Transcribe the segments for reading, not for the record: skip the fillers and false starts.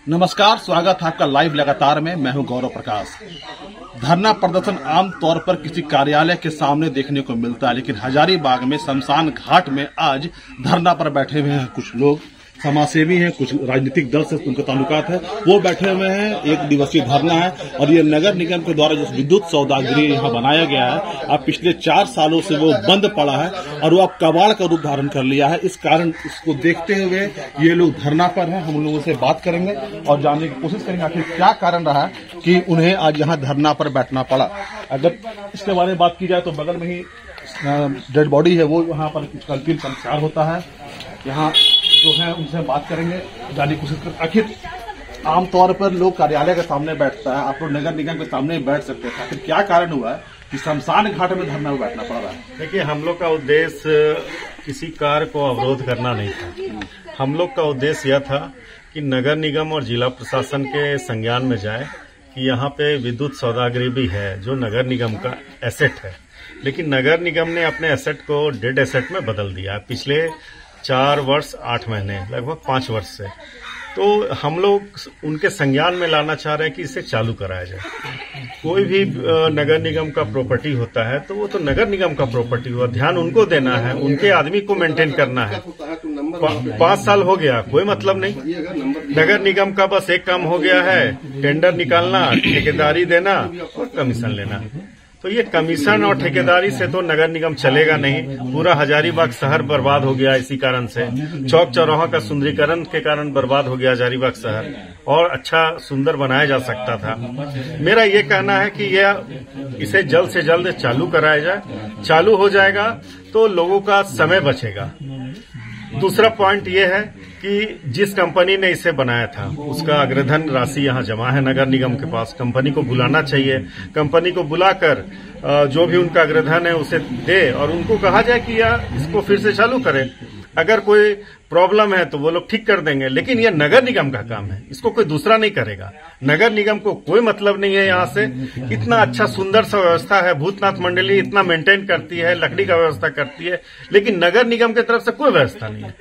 नमस्कार, स्वागत है आपका लाइव लगातार में। मैं हूं गौरव प्रकाश। धरना प्रदर्शन आमतौर पर किसी कार्यालय के सामने देखने को मिलता है, लेकिन हजारीबाग में शमशान घाट में आज धरना पर बैठे हुए हैं कुछ लोग। समाजसेवी हैं, कुछ राजनीतिक दल से उनके ताल्लुकात है, वो बैठे हुए हैं। 1 दिवसीय धरना है और ये नगर निगम के द्वारा जो विद्युत सौदागृह यहाँ बनाया गया है, अब पिछले 4 सालों से वो बंद पड़ा है और वो अब कबाड़ का रूप धारण कर लिया है। इस कारण इसको देखते हुए ये लोग धरना पर हैं। हम लोगों से बात करेंगे और जानने की कोशिश करेंगे आखिर क्या कारण रहा है कि उन्हें आज यहाँ धरना पर बैठना पड़ा। अगर इसके बारे में बात की जाए तो बगल में ही डेड बॉडी है, वो यहाँ पर अंतिम संस्कार होता है। यहाँ जो है उनसे बात करेंगे, जानने की कोशिश करेंगे आखिर आमतौर पर लोग कार्यालय के सामने बैठता है, आप लोग नगर निगम के सामने बैठ सकते हैं, आखिर क्या कारण हुआ है कि शमशान घाट में धरना में बैठना पड़ रहा है? देखिए, हम लोग का उद्देश्य किसी कार्य को अवरोध करना नहीं था। हम लोग का उद्देश्य यह था कि नगर निगम और जिला प्रशासन के संज्ञान में जाए कि यहाँ पे विद्युत सौदागृह भी है जो नगर निगम का एसेट है, लेकिन नगर निगम ने अपने एसेट को डेड एसेट में बदल दिया पिछले 4 वर्ष 8 महीने, लगभग 5 वर्ष से। तो हम लोग उनके संज्ञान में लाना चाह रहे हैं कि इसे चालू कराया जाए। कोई भी नगर निगम का प्रॉपर्टी होता है तो वो तो नगर निगम का प्रॉपर्टी हुआ, ध्यान उनको देना है, उनके आदमी को मेंटेन करना है। 5 साल हो गया, कोई मतलब नहीं। नगर निगम का बस एक काम हो गया है, टेंडर निकालना, ठेकेदारी देना और कमीशन लेना। तो ये कमीशन और ठेकेदारी से तो नगर निगम चलेगा नहीं। पूरा हजारीबाग शहर बर्बाद हो गया इसी कारण से। चौक चौराहों का सुंदरीकरण के कारण बर्बाद हो गया हजारीबाग शहर, और अच्छा सुंदर बनाया जा सकता था। मेरा ये कहना है कि इसे जल्द से जल्द चालू कराया जाए। चालू हो जाएगा तो लोगों का समय बचेगा। दूसरा पॉइंट ये है कि जिस कंपनी ने इसे बनाया था उसका अग्रधन राशि यहाँ जमा है नगर निगम के पास। कंपनी को बुलाना चाहिए, कंपनी को बुलाकर जो भी उनका अग्रधन है उसे दे और उनको कहा जाए कि इसको फिर से चालू करें। अगर कोई प्रॉब्लम है तो वो लोग ठीक कर देंगे, लेकिन यह नगर निगम का काम है, इसको कोई दूसरा नहीं करेगा। नगर निगम को कोई मतलब नहीं है यहाँ से। इतना अच्छा सुंदर सा व्यवस्था है, भूतनाथ मंडली इतना मेंटेन करती है, लकड़ी का व्यवस्था करती है, लेकिन नगर निगम की तरफ से कोई व्यवस्था नहीं है।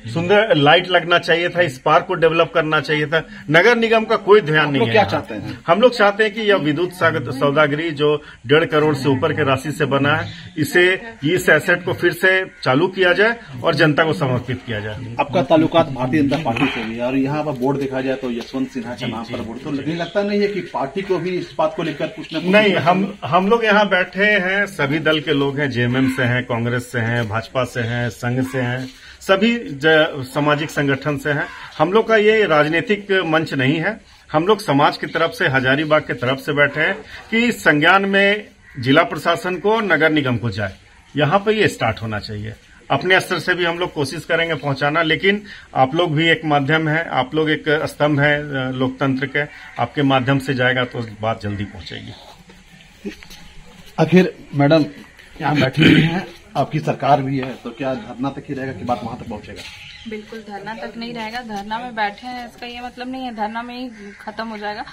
सुंदर लाइट लगना चाहिए था, इस पार्क को डेवलप करना चाहिए था, नगर निगम का कोई ध्यान नहीं है। क्या चाहते हैं? हम लोग चाहते हैं कि यह विद्युत सौदागृह जो 1.5 करोड़ से ऊपर के राशि से बना है, इस एसेट को फिर से चालू किया जाए और जनता को समर्पित किया जाए। आपका ताल्लुकात भारतीय जनता पार्टी से भी है और यहाँ पर बोर्ड देखा जाए तो यशवंत सिन्हा के नाम पर बोर्ड, तो नहीं लगता नहीं है कि पार्टी को भी इस बात को लेकर कुछ न कुछ? नहीं, हम लोग यहाँ बैठे हैं, सभी दल के लोग हैं, जेएमएम से हैं, कांग्रेस से हैं, भाजपा से हैं, संघ से हैं, सभी सामाजिक संगठन से हैं। हम लोग का ये राजनीतिक मंच नहीं है। हम लोग समाज की तरफ से, हजारीबाग की तरफ से बैठे हैं कि संज्ञान में जिला प्रशासन को, नगर निगम को जाए। यहाँ पे ये स्टार्ट होना चाहिए। अपने स्तर से भी हम लोग कोशिश करेंगे पहुंचाना, लेकिन आप लोग भी एक माध्यम है, आप लोग एक स्तंभ है लोकतंत्र के, आपके माध्यम से जाएगा तो बात जल्दी पहुंचेगी। आखिर मैडम यहाँ बैठी हुई हैं, आपकी सरकार भी है, तो क्या धरना तक ही रहेगा कि बात वहां तक पहुंचेगा? बिल्कुल धरना तक नहीं रहेगा। धरना में बैठे हैं इसका ये मतलब नहीं है धरना में ही खत्म हो जाएगा।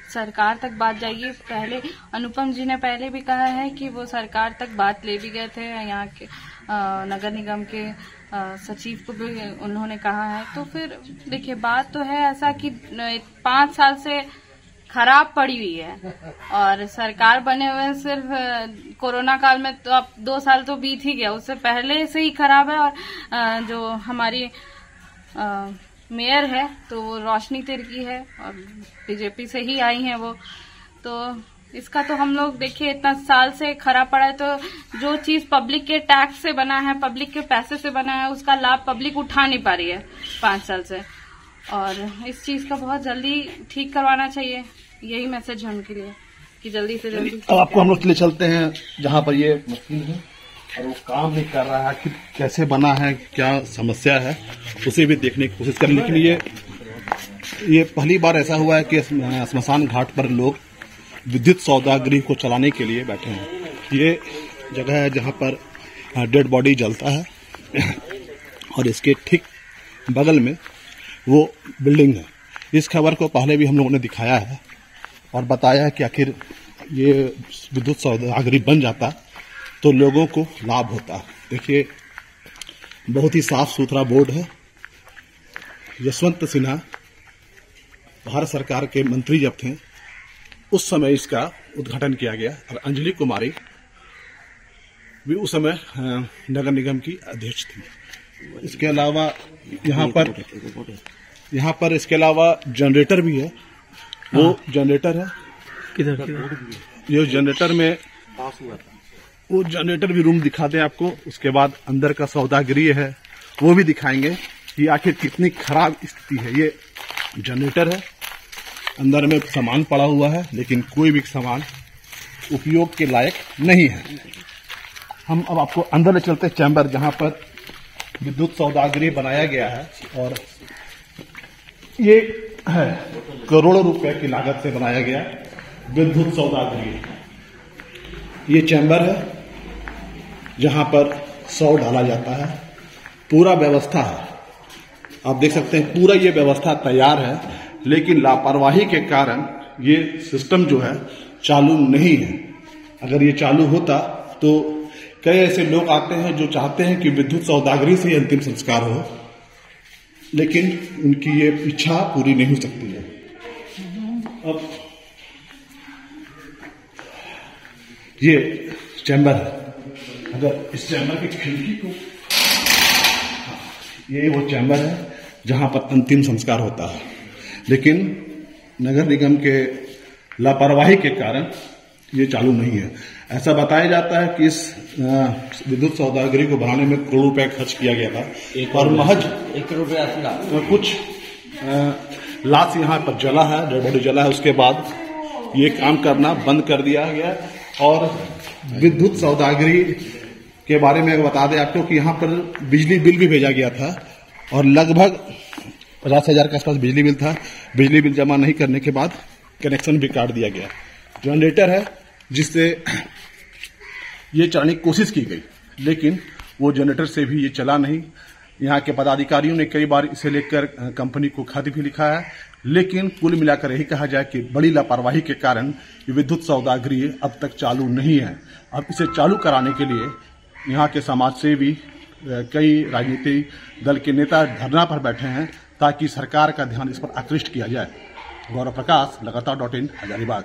सरकार तक बात जाएगी। पहले अनुपम जी ने पहले भी कहा है कि वो सरकार तक बात ले भी गए थे, यहाँ के नगर निगम के सचिव को भी उन्होंने कहा है। तो फिर देखिए, बात तो है ऐसा कि 5 साल से खराब पड़ी हुई है और सरकार बने हुए सिर्फ कोरोना काल में, तो अब 2 साल तो बीत ही गया, उससे पहले से ही खराब है। और जो हमारी मेयर है तो वो रोशनी तिर्की है और बीजेपी से ही आई हैं वो। तो इसका तो हम लोग देखिए इतना साल से खराब पड़ा है, तो जो चीज पब्लिक के टैक्स से बना है, पब्लिक के पैसे से बना है, उसका लाभ पब्लिक उठा नहीं पा रही है 5 साल से। और इस चीज का बहुत जल्दी ठीक करवाना चाहिए, यही मैसेज है उनके लिए कि जल्दी से जल्दी। अब आपको हम लोग ले चलते हैं जहाँ पर ये मशीन है और वो काम नहीं कर रहा है, कि कैसे बना है, क्या समस्या है, उसे भी देखने की कोशिश करें। लेकिन ये पहली बार ऐसा हुआ है कि स्मशान घाट पर लोग विद्युत सौदागृह को चलाने के लिए बैठे हैं। ये जगह है जहाँ पर डेड बॉडी जलता है और इसके ठीक बगल में वो बिल्डिंग है। इस खबर को पहले भी हम लोगों ने दिखाया है और बताया है कि आखिर ये विद्युत सौदागृह बन जाता तो लोगों को लाभ होता। देखिए, बहुत ही साफ सुथरा बोर्ड है। यशवंत सिन्हा भारत सरकार के मंत्री जब थे उस समय इसका उद्घाटन किया गया और अंजलि कुमारी भी उस समय नगर निगम की अध्यक्ष थी। इसके अलावा यहाँ पर इसके अलावा जनरेटर भी है। वो जनरेटर है ये जनरेटर में वो जनरेटर भी रूम दिखाते हैं आपको। उसके बाद अंदर का सौदागृह है वो भी दिखाएंगे कि आखिर कितनी खराब स्थिति है। ये जनरेटर है, अंदर में सामान पड़ा हुआ है लेकिन कोई भी सामान उपयोग के लायक नहीं है। हम अब आपको अंदर ले चलते चैम्बर जहां पर विद्युत सौदागृह बनाया गया है और ये है करोड़ों रुपए की लागत से बनाया गया विद्युत सौदागृह। ये चैम्बर है जहां पर सौ डाला जाता है। पूरा व्यवस्था है, आप देख सकते हैं पूरा ये व्यवस्था तैयार है, लेकिन लापरवाही के कारण ये सिस्टम जो है चालू नहीं है। अगर ये चालू होता तो कई ऐसे लोग आते हैं जो चाहते हैं कि विद्युत सौदागृह से अंतिम संस्कार हो, लेकिन उनकी ये इच्छा पूरी नहीं हो सकती है। अब ये चैम्बर है, अगर इस चैम्बर की खिड़की को, ये वो चैम्बर है जहां पर अंतिम संस्कार होता है, लेकिन नगर निगम के लापरवाही के कारण ये चालू नहीं है। ऐसा बताया जाता है कि इस विद्युत सौदागृह को बनाने में करोड़ रुपए खर्च किया गया था और महज 1 करोड़ रुपया कुछ लाश यहाँ पर जला है, डेड बॉडी जला है। उसके बाद ये काम करना बंद कर दिया गया। और विद्युत सौदागृह के बारे में बता दें आपको कि यहाँ पर बिजली बिल भी भेजा गया था और लगभग 50,000 के आसपास बिजली बिल था। बिजली बिल जमा नहीं करने के बाद कनेक्शन भी काट दिया गया। जनरेटर है जिससे ये चलाने की कोशिश की गई, लेकिन वो जनरेटर से भी ये चला नहीं। यहाँ के पदाधिकारियों ने कई बार इसे लेकर कंपनी को खत भी लिखा है, लेकिन कुल मिलाकर यही कहा जाए कि बड़ी लापरवाही के कारण ये विद्युत सौदागृह अब तक चालू नहीं है। अब इसे चालू कराने के लिए यहाँ के समाज सेवी कई राजनीतिक दल के नेता धरना पर बैठे हैं ताकि सरकार का ध्यान इस पर आकृष्ट किया जाए। गौरव प्रकाश, लगातार.in, हजारीबाग।